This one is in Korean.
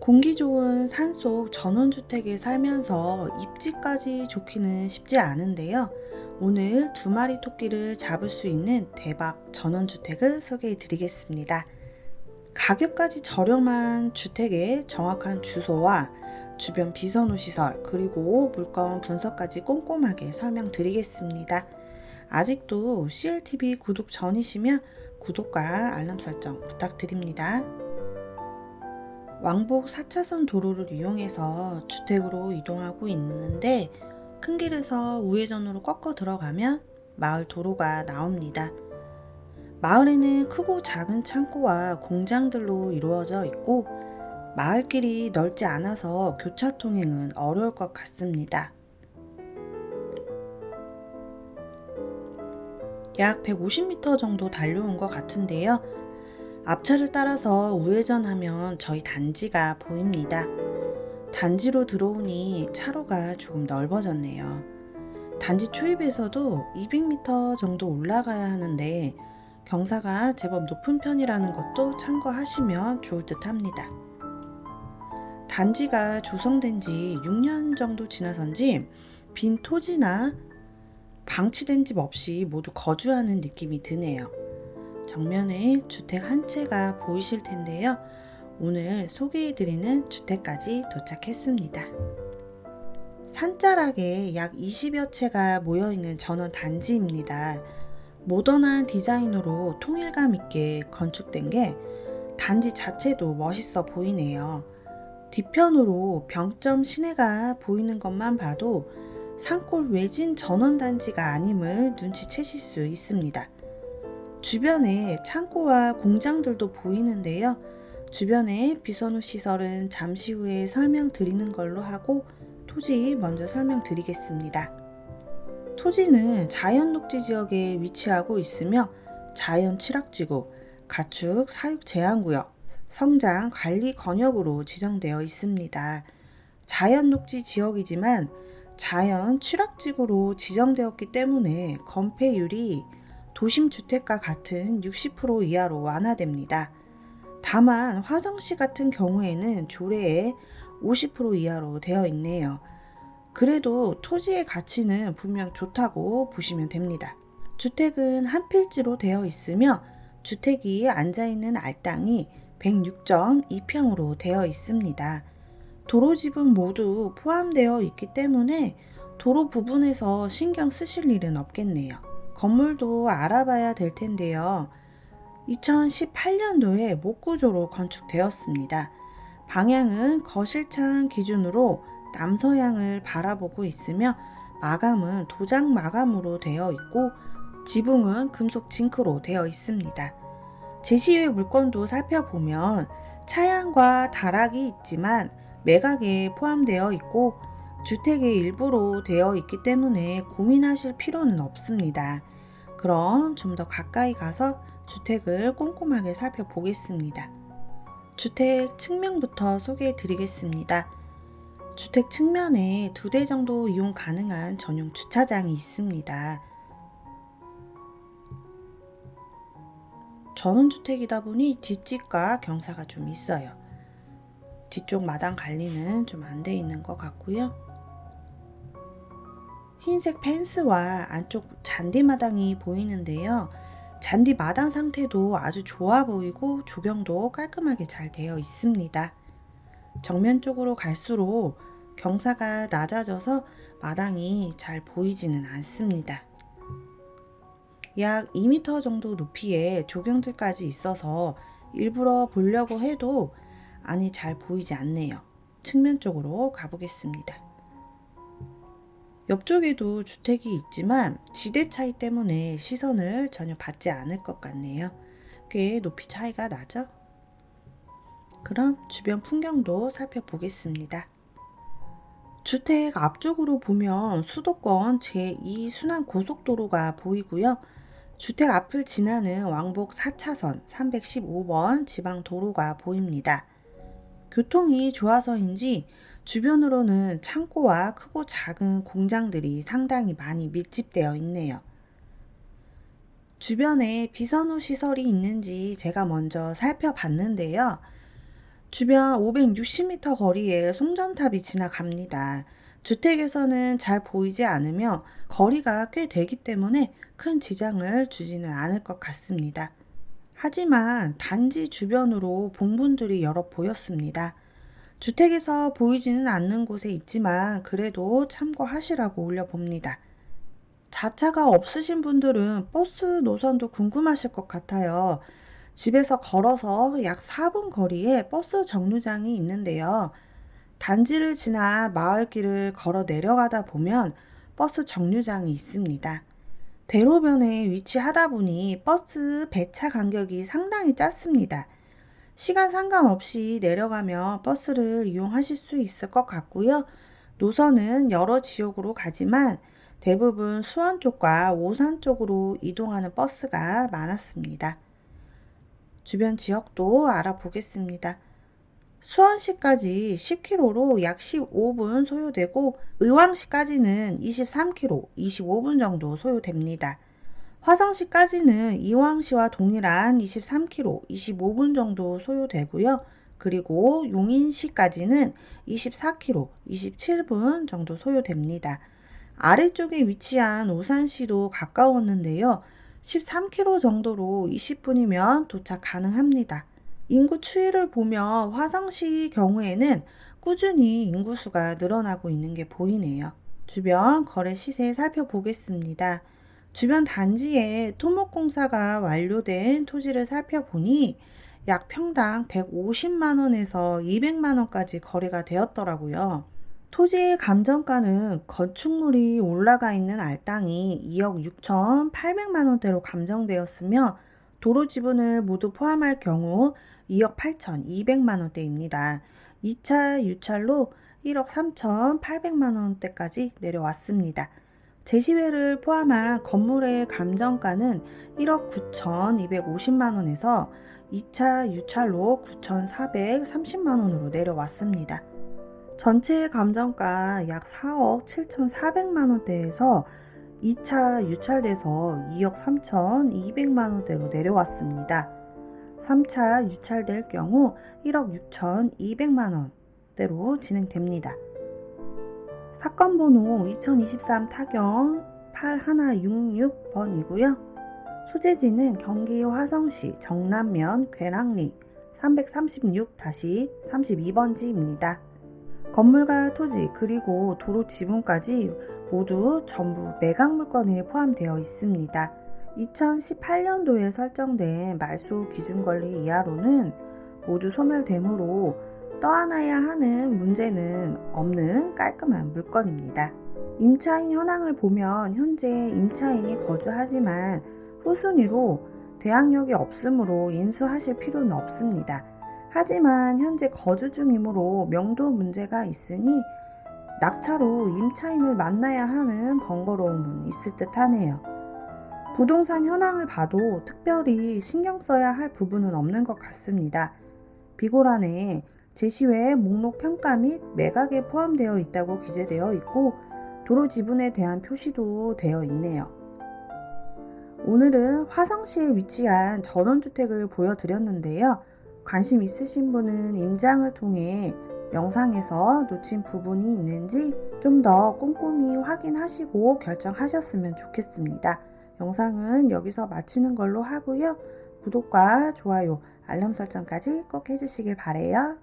공기 좋은 산속 전원주택에 살면서 입지까지 좋기는 쉽지 않은데요. 오늘 두 마리 토끼를 잡을 수 있는 대박 전원주택을 소개해 드리겠습니다. 가격까지 저렴한 주택의 정확한 주소와 주변 비선호 시설 그리고 물건 분석까지 꼼꼼하게 설명드리겠습니다. 아직도 CLTV 구독 전이시면 구독과 알람 설정 부탁드립니다. 왕복 4차선 도로를 이용해서 주택으로 이동하고 있는데 큰 길에서 우회전으로 꺾어 들어가면 마을 도로가 나옵니다. 마을에는 크고 작은 창고와 공장들로 이루어져 있고 마을길이 넓지 않아서 교차 통행은 어려울 것 같습니다. 약 150m 정도 달려온 것 같은데요. 앞차를 따라서 우회전하면 저희 단지가 보입니다. 단지로 들어오니 차로가 조금 넓어졌네요. 단지 초입에서도 200m 정도 올라가야 하는데 경사가 제법 높은 편이라는 것도 참고하시면 좋을 듯 합니다. 단지가 조성된 지 6년 정도 지나선지 빈 토지나 방치된 집 없이 모두 거주하는 느낌이 드네요. 정면에 주택 한 채가 보이실 텐데요. 오늘 소개해드리는 주택까지 도착했습니다. 산자락에 약 20여 채가 모여있는 전원 단지입니다. 모던한 디자인으로 통일감 있게 건축된 게 단지 자체도 멋있어 보이네요. 뒤편으로 병점 시내가 보이는 것만 봐도 산골 외진 전원단지가 아님을 눈치채실 수 있습니다. 주변에 창고와 공장들도 보이는데요. 주변에 비선호 시설은 잠시 후에 설명드리는 걸로 하고 토지 먼저 설명드리겠습니다. 토지는 자연 녹지 지역에 위치하고 있으며 자연 취락지구, 가축 사육 제한구역, 성장 관리 권역으로 지정되어 있습니다. 자연 녹지 지역이지만 자연 취락지구로 지정되었기 때문에 건폐율이 도심주택과 같은 60% 이하로 완화됩니다. 다만 화성시 같은 경우에는 조례에 50% 이하로 되어 있네요. 그래도 토지의 가치는 분명 좋다고 보시면 됩니다. 주택은 한 필지로 되어 있으며 주택이 앉아있는 알땅이 106.2평으로 되어 있습니다. 도로집은 모두 포함되어 있기 때문에 도로 부분에서 신경 쓰실 일은 없겠네요. 건물도 알아봐야 될 텐데요. 2018년도에 목구조로 건축되었습니다. 방향은 거실창 기준으로 남서향을 바라보고 있으며 마감은 도장 마감으로 되어 있고 지붕은 금속 징크로 되어 있습니다. 제시외 물건도 살펴보면 차양과 다락이 있지만 매각에 포함되어 있고 주택의 일부로 되어 있기 때문에 고민하실 필요는 없습니다. 그럼 좀 더 가까이 가서 주택을 꼼꼼하게 살펴보겠습니다. 주택 측면부터 소개해 드리겠습니다. 주택 측면에 2대 정도 이용 가능한 전용 주차장이 있습니다. 전원주택이다 보니 뒷집과 경사가 좀 있어요. 뒤쪽 마당 관리는 좀 안 돼 있는 것 같고요. 흰색 펜스와 안쪽 잔디 마당이 보이는데요. 잔디 마당 상태도 아주 좋아 보이고 조경도 깔끔하게 잘 되어 있습니다. 정면 쪽으로 갈수록 경사가 낮아져서 마당이 잘 보이지는 않습니다. 약 2m 정도 높이의 조경들까지 있어서 일부러 보려고 해도 안이 잘 보이지 않네요. 측면 쪽으로 가보겠습니다. 옆쪽에도 주택이 있지만 지대 차이 때문에 시선을 전혀 받지 않을 것 같네요. 꽤 높이 차이가 나죠? 그럼 주변 풍경도 살펴보겠습니다. 주택 앞쪽으로 보면 수도권 제2순환 고속도로가 보이고요. 주택 앞을 지나는 왕복 4차선 315번 지방도로가 보입니다. 교통이 좋아서인지 주변으로는 창고와 크고 작은 공장들이 상당히 많이 밀집되어 있네요. 주변에 비선호 시설이 있는지 제가 먼저 살펴봤는데요. 주변 560m 거리에 송전탑이 지나갑니다. 주택에서는 잘 보이지 않으며 거리가 꽤 되기 때문에 큰 지장을 주지는 않을 것 같습니다. 하지만 단지 주변으로 봉분들이 여러 보였습니다. 주택에서 보이지는 않는 곳에 있지만 그래도 참고하시라고 올려봅니다. 자차가 없으신 분들은 버스 노선도 궁금하실 것 같아요. 집에서 걸어서 약 4분 거리에 버스 정류장이 있는데요. 단지를 지나 마을길을 걸어 내려가다 보면 버스 정류장이 있습니다. 대로변에 위치하다 보니 버스 배차 간격이 상당히 짧습니다. 시간 상관없이 내려가며 버스를 이용하실 수 있을 것 같고요. 노선은 여러 지역으로 가지만 대부분 수원 쪽과 오산 쪽으로 이동하는 버스가 많았습니다. 주변 지역도 알아보겠습니다. 수원시까지 10km로 약 15분 소요되고 의왕시까지는 23km, 25분 정도 소요됩니다. 화성시까지는 이왕시와 동일한 23km, 25분 정도 소요되고요. 그리고 용인시까지는 24km, 27분 정도 소요됩니다. 아래쪽에 위치한 오산시도 가까웠는데요. 13km 정도로 20분이면 도착 가능합니다. 인구 추이를 보며 화성시 경우에는 꾸준히 인구수가 늘어나고 있는 게 보이네요. 주변 거래 시세 살펴보겠습니다. 주변 단지에 토목공사가 완료된 토지를 살펴보니 약 평당 150만원에서 200만원까지 거래가 되었더라고요. 토지의 감정가는 건축물이 올라가 있는 알땅이 2억 6,800만원대로 감정되었으며 도로 지분을 모두 포함할 경우 2억 8,200만원대입니다. 2차 유찰로 1억 3,800만원대까지 내려왔습니다. 제시회를 포함한 건물의 감정가는 1억 9,250만원에서 2차 유찰로 9,430만원으로 내려왔습니다. 전체 감정가 약 4억 7,400만원대에서 2차 유찰돼서 2억 3,200만원대로 내려왔습니다. 3차 유찰될 경우 1억 6,200만원대로 진행됩니다. 사건 번호 2023 타경 8166번이고요. 소재지는 경기 화성시 정남면 괴랑리 336-32번지입니다. 건물과 토지 그리고 도로 지분까지 모두 전부 매각 물건에 포함되어 있습니다. 2018년도에 설정된 말소 기준 권리 이하로는 모두 소멸되므로 떠안아야 하는 문제는 없는 깔끔한 물건입니다. 임차인 현황을 보면 현재 임차인이 거주하지만 후순위로 대항력이 없으므로 인수하실 필요는 없습니다. 하지만 현재 거주 중이므로 명도 문제가 있으니 낙찰 후 임차인을 만나야 하는 번거로움은 있을 듯 하네요. 부동산 현황을 봐도 특별히 신경 써야 할 부분은 없는 것 같습니다. 비고란에 제시외 목록 평가 및 매각에 포함되어 있다고 기재되어 있고 도로 지분에 대한 표시도 되어 있네요. 오늘은 화성시에 위치한 전원주택을 보여드렸는데요. 관심 있으신 분은 임장을 통해 영상에서 놓친 부분이 있는지 좀 더 꼼꼼히 확인하시고 결정하셨으면 좋겠습니다. 영상은 여기서 마치는 걸로 하고요. 구독과 좋아요, 알람 설정까지 꼭 해주시길 바래요.